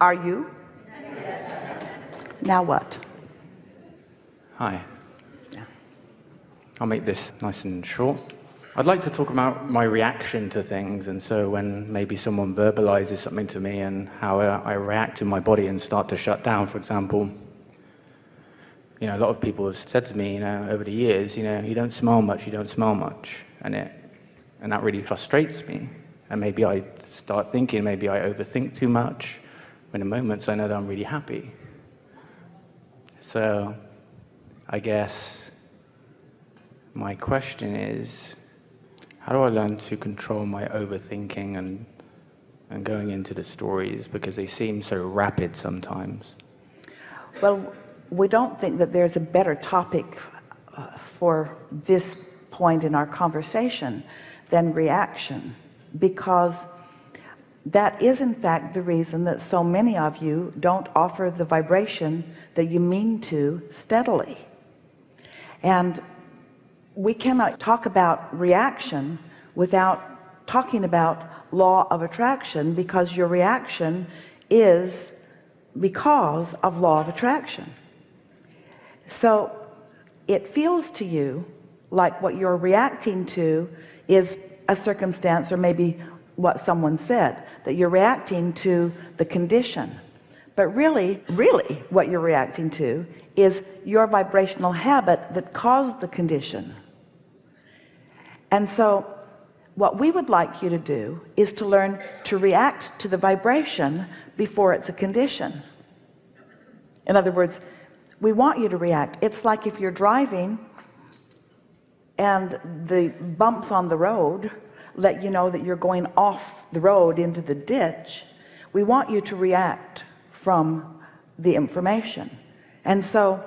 Are you? Now what? Hi. Yeah. I'll make this nice and short. I'd like to talk about my reaction to things, and so when maybe someone verbalizes something to me and how I react in my body and start to shut down, for example. You know, a lot of people have said to me, over the years, you don't smile much, you don't smile much, and that really frustrates me. And maybe I start thinking, maybe I overthink too much, when in moments I know that I'm really happy. So, I guess my question is, how do I learn to control my overthinking and going into the stories, because they seem so rapid sometimes? Well, we don't think that there's a better topic for this point in our conversation than reaction, because that is in fact the reason that so many of you don't offer the vibration that you mean to steadily. And we cannot talk about reaction without talking about law of attraction, because your reaction is because of law of attraction. So it feels to you like what you're reacting to is a circumstance, or maybe what someone said, that you're reacting to the condition. But really what you're reacting to is your vibrational habit that caused the condition. And so what we would like you to do is to learn to react to the vibration before it's a condition. In other words, we want you to react. It's like if you're driving and the bumps on the road let you know that you're going off the road into the ditch. We want you to react from the information. And so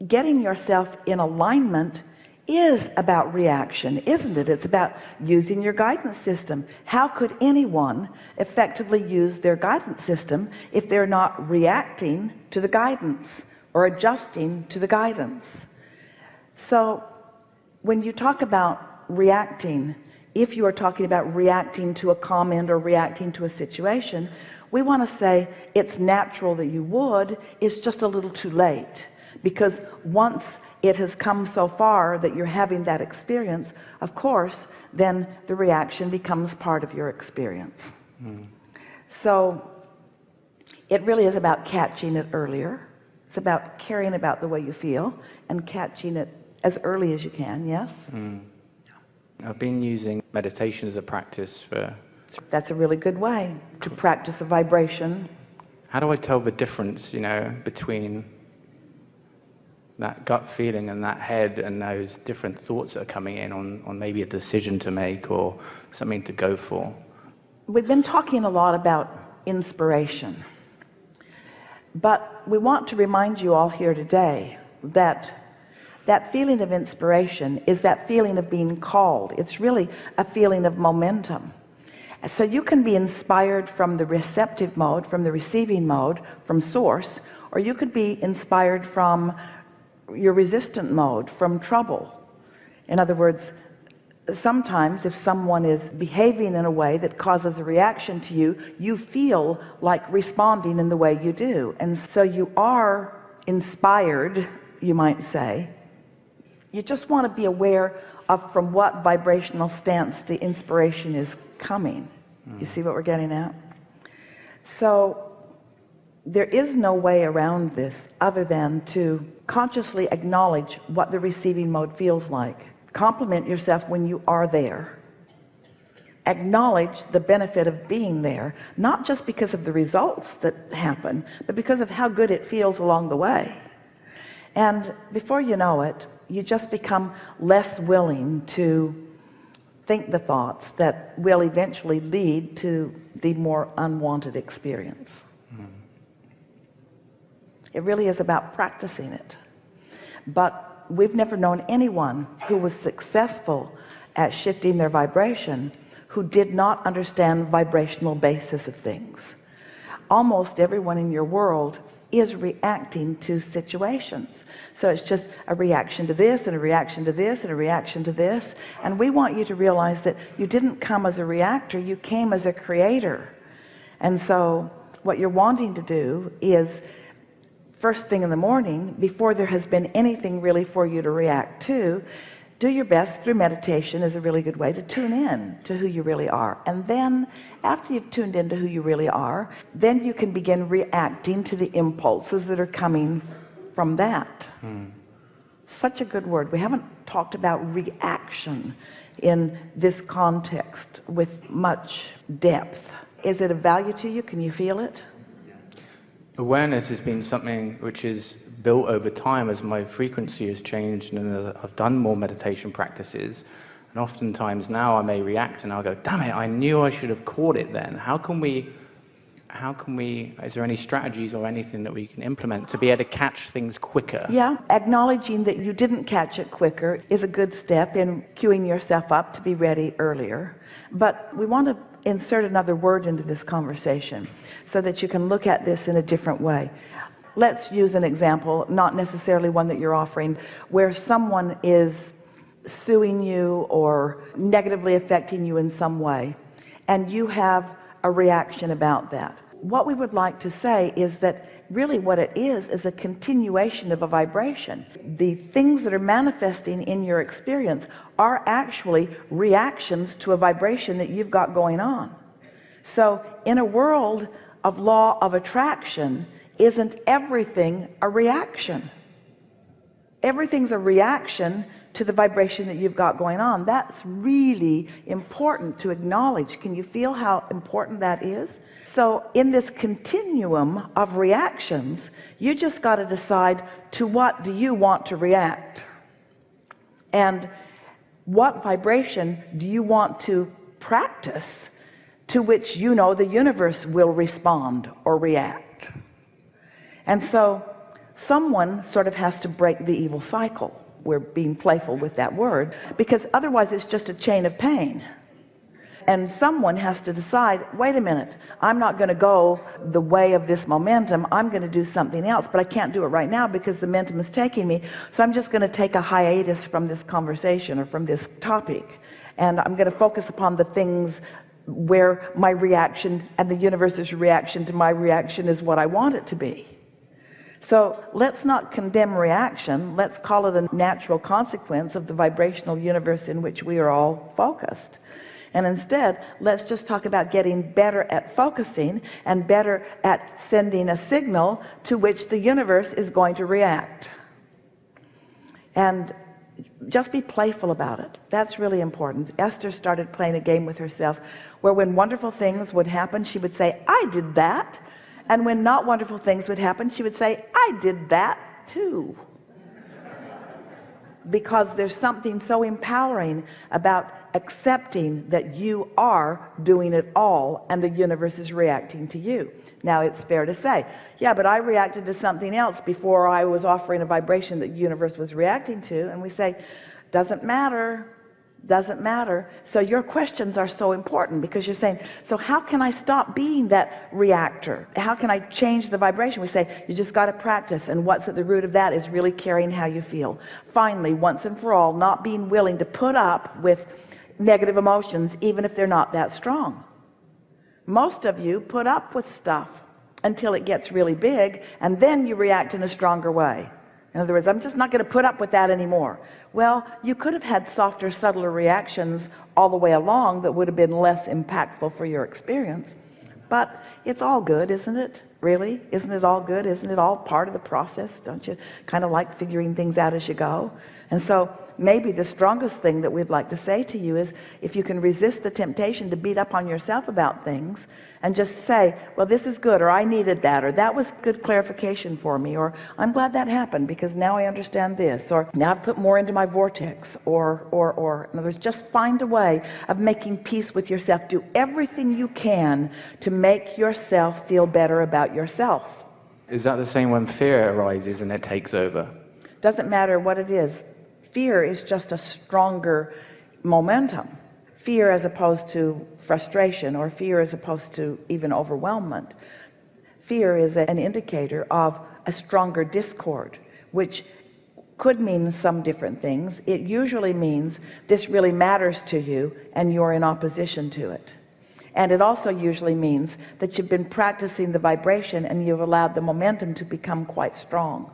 getting yourself in alignment is about reaction, isn't it? It's about using your guidance system. How could anyone effectively use their guidance system if they're not reacting to the guidance or adjusting to the guidance? So when you talk about reacting, if you are talking about reacting to a comment or reacting to a situation, we want to say it's natural that you would. It's just a little too late, because once it has come so far that you're having that experience, of course, then the reaction becomes part of your experience. So it really is about catching it earlier. It's about caring about the way you feel and catching it as early as you can. Yes? I've been using meditation as a practice for... That's a really good way to practice a vibration. How do I tell the difference, between that gut feeling and that head and those different thoughts that are coming in on maybe a decision to make or something to go for? We've been talking a lot about inspiration, but we want to remind you all here today that that feeling of inspiration is that feeling of being called. It's really a feeling of momentum. So you can be inspired from the receptive mode, from the receiving mode, from source, or you could be inspired from your resistant mode, from trouble. In other words, sometimes if someone is behaving in a way that causes a reaction to you, you feel like responding in the way you do. And so you are inspired, you might say. You just want to be aware of from what vibrational stance the inspiration is coming. You see what we're getting at? So there is no way around this other than to consciously acknowledge what the receiving mode feels like. Compliment yourself when you are there. Acknowledge the benefit of being there, not just because of the results that happen, but because of how good it feels along the way. And before you know it, you just become less willing to think the thoughts that will eventually lead to the more unwanted experience. It really is about practicing it. But we've never known anyone who was successful at shifting their vibration who did not understand vibrational basis of things. Almost everyone in your world is reacting to situations. So it's just a reaction to this and a reaction to this and a reaction to this. And we want you to realize that you didn't come as a reactor, you came as a creator. And so what you're wanting to do is, first thing in the morning, before there has been anything really for you to react to, do your best through meditation is a really good way to tune in to who you really are. And then after you've tuned into who you really are, then you can begin reacting to the impulses that are coming from that. Such a good word. We haven't talked about reaction in this context with much depth. Is it of value to you? Can you feel it? Awareness has been something which is built over time as my frequency has changed and as I've done more meditation practices. And oftentimes now I may react and I'll go, damn it, I knew I should have caught it then. How can we, is there any strategies or anything that we can implement to be able to catch things quicker? Yeah, acknowledging that you didn't catch it quicker is a good step in queuing yourself up to be ready earlier. But we want to insert another word into this conversation so that you can look at this in a different way. Let's use an example, not necessarily one that you're offering, where someone is suing you or negatively affecting you in some way, and you have a reaction about that. What we would like to say is that really what it is a continuation of a vibration. The things that are manifesting in your experience are actually reactions to a vibration that you've got going on. So in a world of law of attraction, isn't everything a reaction? Everything's a reaction to the vibration that you've got going on. That's really important to acknowledge. Can you feel how important that is? So in this continuum of reactions, you just got to decide, to what do you want to react? And what vibration do you want to practice to which you know the universe will respond or react? And so someone sort of has to break the evil cycle. We're being playful with that word, because otherwise it's just a chain of pain. And someone has to decide, wait a minute, I'm not going to go the way of this momentum. I'm going to do something else, but I can't do it right now because the momentum is taking me. So I'm just going to take a hiatus from this conversation or from this topic. And I'm going to focus upon the things where my reaction and the universe's reaction to my reaction is what I want it to be. So let's not condemn reaction. Let's call it a natural consequence of the vibrational universe in which we are all focused. And instead, let's just talk about getting better at focusing and better at sending a signal to which the universe is going to react. And just be playful about it. That's really important. Esther started playing a game with herself where when wonderful things would happen, she would say, I did that. And when not wonderful things would happen, she would say, I did that too. Because there's something so empowering about accepting that you are doing it all and the universe is reacting to you. Now it's fair to say, yeah, but I reacted to something else before I was offering a vibration that the universe was reacting to. And we say, doesn't matter. Doesn't matter. So your questions are so important, because you're saying, so how can I stop being that reactor? How can I change the vibration? We say, you just got to practice, and what's at the root of that is really caring how you feel. Finally, once and for all, not being willing to put up with negative emotions even if they're not that strong. Most of you put up with stuff until it gets really big, and then you react in a stronger way. In other words, I'm just not going to put up with that anymore. Well, you could have had softer, subtler reactions all the way along that would have been less impactful for your experience. But it's all good, isn't it? Really? Isn't it all good? Isn't it all part of the process? Don't you kind of like figuring things out as you go? And so maybe the strongest thing that we'd like to say to you is, if you can resist the temptation to beat up on yourself about things and just say, well, this is good, or I needed that, or that was good clarification for me, or I'm glad that happened because now I understand this, or now I've put more into my vortex, or in other words, just find a way of making peace with yourself. Do everything you can to make yourself feel better about yourself. Is that the same when fear arises and it takes over? Doesn't matter what it is. Fear is just a stronger momentum. Fear as opposed to frustration, or fear as opposed to even overwhelmment. Fear is an indicator of a stronger discord, which could mean some different things. It usually means this really matters to you and you're in opposition to it. And it also usually means that you've been practicing the vibration and you've allowed the momentum to become quite strong.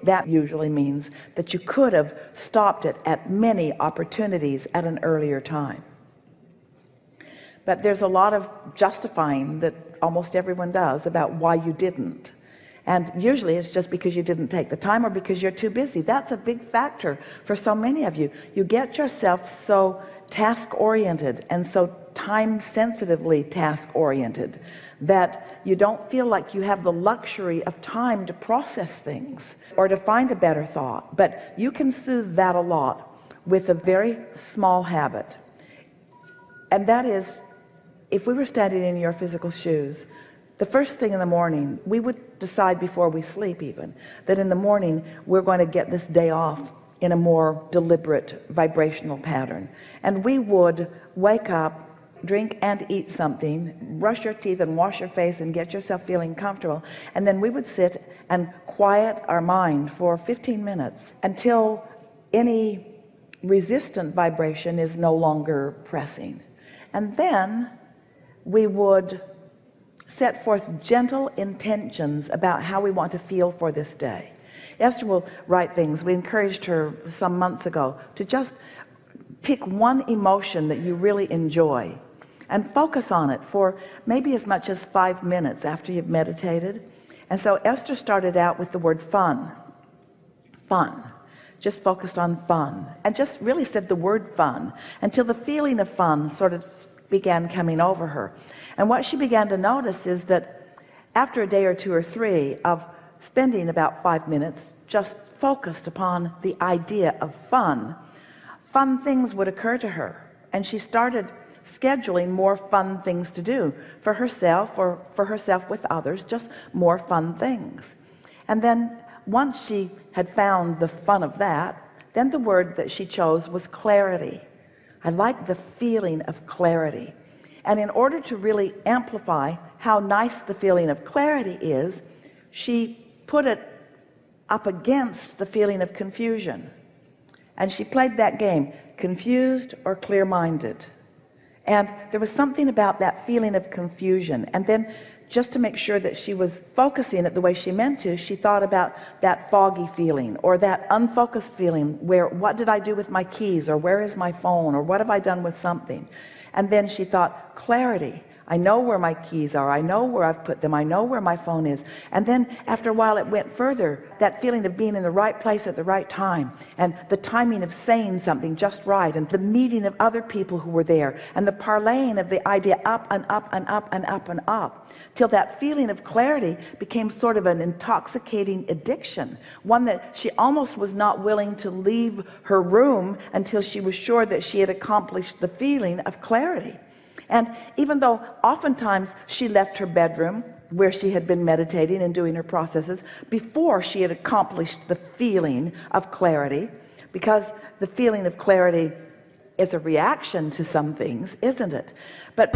That usually means that you could have stopped it at many opportunities at an earlier time. But there's a lot of justifying that almost everyone does about why you didn't. And usually it's just because you didn't take the time or because you're too busy. That's a big factor for so many of you. You get yourself so task-oriented and so time-sensitively task-oriented that you don't feel like you have the luxury of time to process things or to find a better thought. But you can soothe that a lot with a very small habit. And that is, if we were standing in your physical shoes, the first thing in the morning, we would decide before we sleep even, that in the morning we're going to get this day off in a more deliberate vibrational pattern. And we would wake up, drink and eat something, brush your teeth and wash your face and get yourself feeling comfortable. And then we would sit and quiet our mind for 15 minutes until any resistant vibration is no longer pressing. And then we would set forth gentle intentions about how we want to feel for this day. Esther will write things. We encouraged her some months ago to just pick one emotion that you really enjoy and focus on it for maybe as much as 5 minutes after you've meditated. And so Esther started out with the word fun. Fun. Just focused on fun and just really said the word fun until the feeling of fun sort of began coming over her. And what she began to notice is that after a day or two or three of spending about 5 minutes just focused upon the idea of fun, fun things would occur to her, and she started scheduling more fun things to do for herself or for herself with others, just more fun things. And then once she had found the fun of that, then the word that she chose was clarity. I like the feeling of clarity. And in order to really amplify how nice the feeling of clarity is, she put it up against the feeling of confusion. And she played that game, confused or clear-minded. And there was something about that feeling of confusion. And then just to make sure that she was focusing it the way she meant to, she thought about that foggy feeling or that unfocused feeling where, what did I do with my keys, or where is my phone, or what have I done with something? And then she thought, clarity. I know where my keys are. I know where I've put them. I know where my phone is. And then after a while it went further, that feeling of being in the right place at the right time, and the timing of saying something just right, and the meeting of other people who were there, and the parlaying of the idea up and up and up and up and up, till that feeling of clarity became sort of an intoxicating addiction, one that she almost was not willing to leave her room until she was sure that she had accomplished the feeling of clarity. And even though oftentimes she left her bedroom where she had been meditating and doing her processes before she had accomplished the feeling of clarity, because the feeling of clarity is a reaction to some things, isn't it? But